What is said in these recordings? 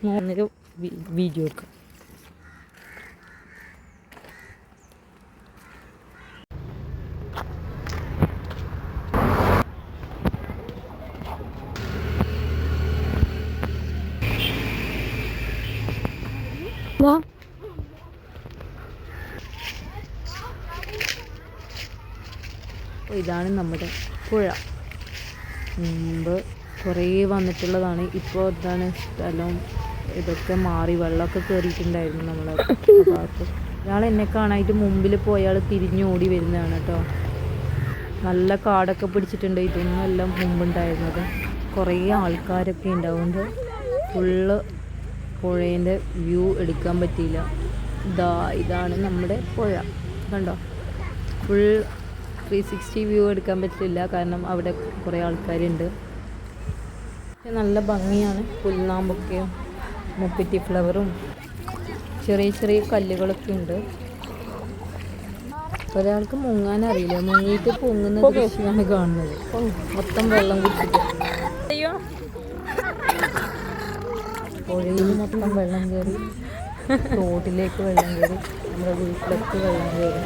മോനൊരു video എടുക്കാം. ഇതാണ് നമ്മുടെ പുഴ. മുമ്പ് കുറേ വന്നിട്ടുള്ളതാണ്. ഇപ്പോൾ ഇതാണ് സ്ഥലം. ഇതൊക്കെ മാറി വെള്ളമൊക്കെ കയറിയിട്ടുണ്ടായിരുന്നു നമ്മളെ ഭാഗത്ത്. ഇയാൾ എന്നെ കാണാനായിട്ട് മുമ്പിൽ പോയാൽ തിരിഞ്ഞ് ഓടി വരുന്നതാണ് കേട്ടോ. നല്ല കാടൊക്കെ പിടിച്ചിട്ടുണ്ട്. ഇതൊന്നും എല്ലാം മുമ്പുണ്ടായിരുന്നത്. കുറേ ആൾക്കാരൊക്കെ ഉണ്ടാവുന്നുണ്ട്. ഫുള്ള് പുഴേൻ്റെ വ്യൂ എടുക്കാൻ പറ്റിയില്ല. ഇതാണ് നമ്മുടെ പുഴ. കണ്ടോ, ഫുൾ 360 വ്യൂ എടുക്കാൻ പറ്റില്ല, കാരണം അവിടെ കുറേ ആൾക്കാരുണ്ട്. നല്ല ഭംഗിയാണ്. പുൽനാമ്പൊക്കെയും മുപ്പിറ്റി ഫ്ലവറും ചെറിയ ചെറിയ കല്ലുകളൊക്കെ ഉണ്ട്. ഒരാൾക്ക് മുങ്ങാൻ അറിയില്ല, മുങ്ങിയിട്ട് പൊങ്ങുന്ന ദൃശ്യമാണ് കാണുന്നത്. മൊത്തം വെള്ളം കുടിച്ചിട്ട് പുഴയിൽ മൊത്തം വെള്ളം കയറി, തോട്ടിലേക്ക് വെള്ളം കയറി, നമ്മുടെ വീട്ടിലൊക്കെ വെള്ളം കയറി.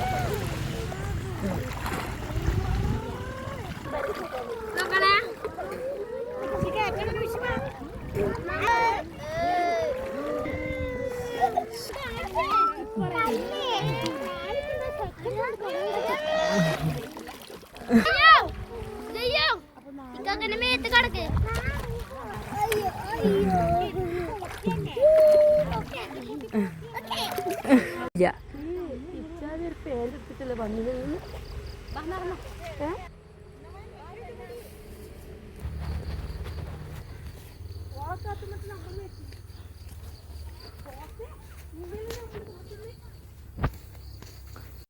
ഇല്ല